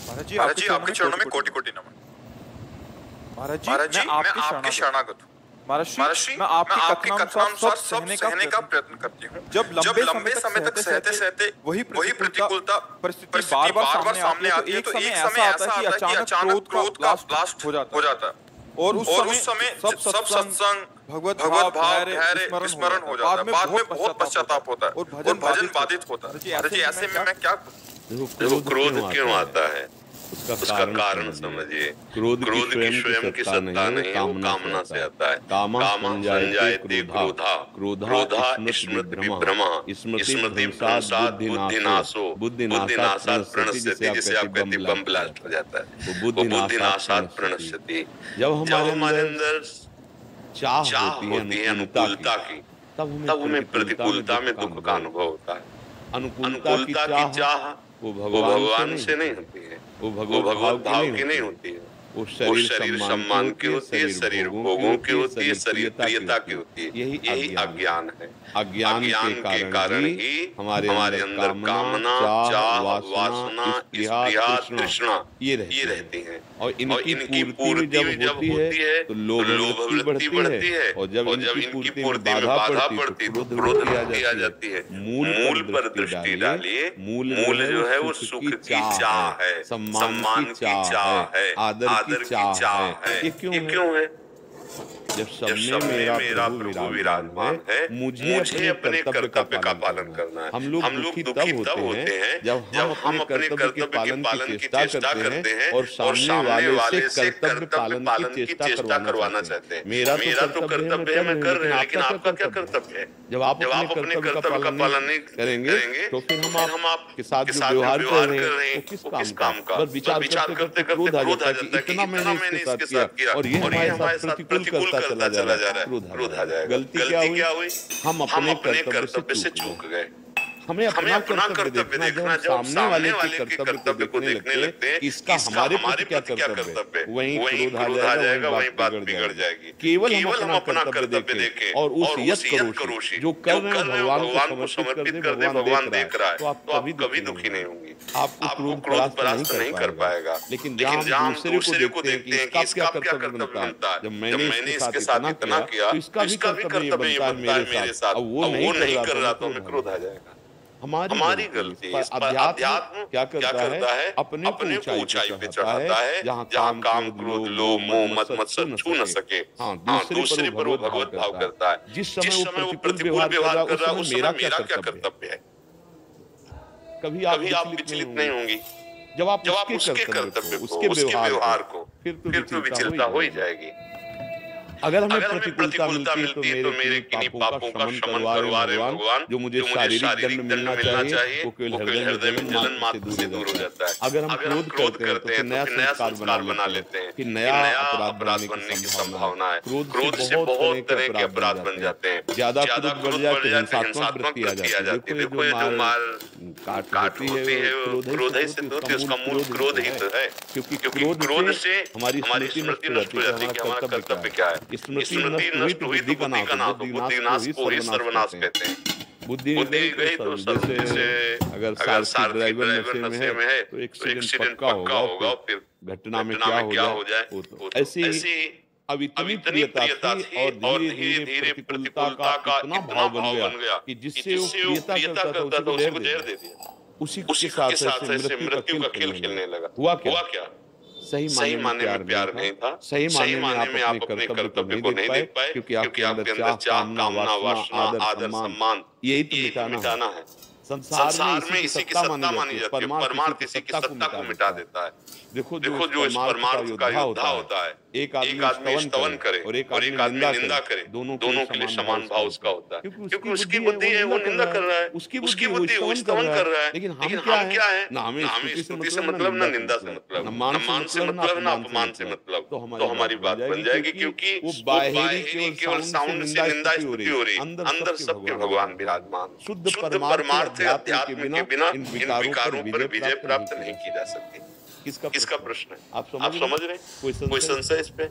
महाराज जी आपके चरणों में कोटि कोटि नमन। महाराज जी मैं आपके शरणागत हूँ। महाराज जी मैं आपकी कथनानुसार सब सहने का प्रयत्न करती हूँ। जब लंबे समय तक सहते सहते वही प्रतिकूलता परिस्थिति बार बार सामने आती है तो एक समय ऐसा आता है कि अचानक क्रोध का ब्लास्ट हो जाता है और उस समय सब सत्संग भगवत भाव धैर्य स्मरण हो जाता है। बाद में बहुत पश्चाताप होता है और भजन बाधित होता है। महाराज जी ऐसे में मैं क्या करूं? देखो क्रोध क्यों आता है उसका कारण समझिए। क्रोध की स्वयं की सत्ता नहीं है, वो कामना से आता है। कामा संजायते क्रोधा, क्रोधा स्मृति विभ्रमा, स्मृति भ्रंशात् बुद्धिनाशो, बुद्धिनाशात् प्रणश्यति, जिसे आप कहते हैं बम ब्लास्ट हो जाता है, वो बुद्धिनाशात् प्रणश्यति। जब हमारे अंदर चाह होती है अनुकूलता की, तब हमें प्रतिकूलता में दुख का अनुभव होता है। अनुकूलता की चाह वो भगवान से नहीं होती है, वो भगवत भाव की नहीं होती है, वो शरीर सम्मान की होती है, शरीर भोगों की होती है, शरीर प्रियता की होती है। यही अज्ञान है। अज्ञान के कारण ही हमारे अंदर कामना, चाह, वासना, स्पृहा, तृष्णा ये रहती हैं। और इनकी पूर्ति जब होती है तो लोभ वृत्ति बढ़ती है, और जब इनकी पूर्ति में बाधा पड़ती है तो क्रोध वृत्ति आ जाती है। मूल पर दृष्टि डालिए। मूल जो है वो सुख की चाह है, सम्मान की चाह है, आदर की चाह है। ये क्यों है? जब सब में मेरा प्रभु विराजमान है, मुझे अपने कर्तव्य का पालन करना है। हम लोग दुखी तब होते हैं जब हम अपने कर्तव्य के पालन की चेष्टा करते हैं और सामने वाले से कर्तव्य पालन की चेष्टा करवाना चाहते हैं। मेरा तो कर्तव्य है, मैं कर रहे हैं, लेकिन आपका क्या कर्तव्य है? जब आप अपने कर्तव्य का पालन नहीं करेंगे तो फिर हम आपके साथ जो व्यवहार कर रहे हैं वो किस काम का? बस विचार करते क्रोध आ जाता है कि इतना मैंने इसके साथ किया और ये हमारे साथ प्रतिकूल करता चला जा रहा है, क्रोध आ जाएगा। गलती क्या हुई? हम अपने कर्तव्य से चूक गए। हमें अपना कर्तव्य देखना, जब सामने वाले के कर्तव्य को देखने लगते हैं इसका हमारे प्रति क्या कर्तव्य है, वहीं क्रोध आ जाएगा, वहीं बात बिगड़ जाएगी। केवल हम अपना कर्तव्य देखें और उस यश करोषी जो कर रहे हैं भगवान को समर्पित कर दे, भगवान देख रहा है, तो आप कभी दुखी नहीं होंगे। आपको क्रोध परास्त नहीं कर पाएगा। लेकिन जहाँ हम दूसरे को देखते हैं कि इसका क्या कर्तव्य बनता है, जब मैंने इसके साथ इतना किया तो इसका भी कर्तव्य बनता है मेरे साथ, अब वो नहीं कर रहा तो हमें क्रोध आ जाएगा। हमारी गलती है। अध्यात्म क्या करता है? अपने को ऊंचाई पे चढ़ाता है, जहाँ काम क्रोध लोभ मोह मत्सर छू न सके। दूसरे पर वो भगवत भाव करता है। जिस समय वो प्रतिकूल व्यवहार कर रहा है उस समय मेरा क्या कर्तव्य है? कभी आप विचलित नहीं होंगी। जब आप उसके कर्तव्य को, उसके व्यवहार को, फिर तो विचलता हो ही जाएगी। अगर हमें प्रतिकूलता मिलती है तो मेरे किन्हीं पापों का शमन करवा रहे भगवान, जो मुझे शारीरिक दंड मिलना चाहिए वो केवल हृदय में जलन मात्र से दूर हो जाता है। अगर हम क्रोध करते हैं तो फिर नया संस्कार बना लेते हैं, फिर नया अपराध बनने की संभावना है। क्रोध से बहुत तरह के अपराध बन जाते हैं। ज्यादा क्रोध बढ़ जाए तो हिंसात्मक वृत्ति आ जाती है। देखो ये जो मार काट होती है क्रोध ही से होती है, उसका मूल क्रोध ही तो है। क्योंकि क्रोध से हमारी स्मृति नष्ट हो जाती है कि हमारा कर्तव्य क्या है। स्मृति नष्ट हुई तो बुद्धि का नाश को ही सर्वनाश कहते हैं। बुद्धि गई तो जैसे अगर सारथी ड्राइवर नशे में है तो एक्सीडेंट पक्का होगा, फिर घटना में क्या हो जाए। ऐसी अब इतनी प्रियता थी और धीरे धीरे प्रतिकूलता का इतना भाव बन गया कि जिससे वो प्रियता करता था उसको जहर दे दिया। उसी के साथ मृत्यु का खेल खेलने लगा। हुआ क्या? सही माने में प्यार नहीं था। सही माने में आप अपने कर्तव्य को नहीं देख पाए, क्योंकि आपके अंदर चाह, कामना, वासना, आदर, सम्मान यही तो मिटाना है। संसार में इसी की सत्ता मानी जाती है। परमार्थ इसी की सत्ता को मिटा देता है। देखो जो इस परमार्थ का योद्धा होता है, एक आदमी स्तवन करे और एक आदमी निंदा करे, दोनों के लिए समान भाव उसका होता है। क्योंकि उसकी बुद्धि है वो निंदा कर रहा है, उसकी बुद्धि वो स्तवन कर रहा है। लेकिन हम क्या है? ना हमें स्तुति से मतलब, ना निंदा से मतलब, ना मान से मतलब, ना अपमान से मतलब। तो हमारी बात बन जाएगी, क्योंकि वो बाहरी केवल साउंड से निंदा स्तुति हो रही, अंदर सबके भगवान विराजमान। शुद्ध परमार्थ अध्यात्म के बिना इन विकारों पर विजय प्राप्त नहीं की जा सकती। किसका प्रश्न है? आप समझ रहे हैं? कोई संशय इस पे?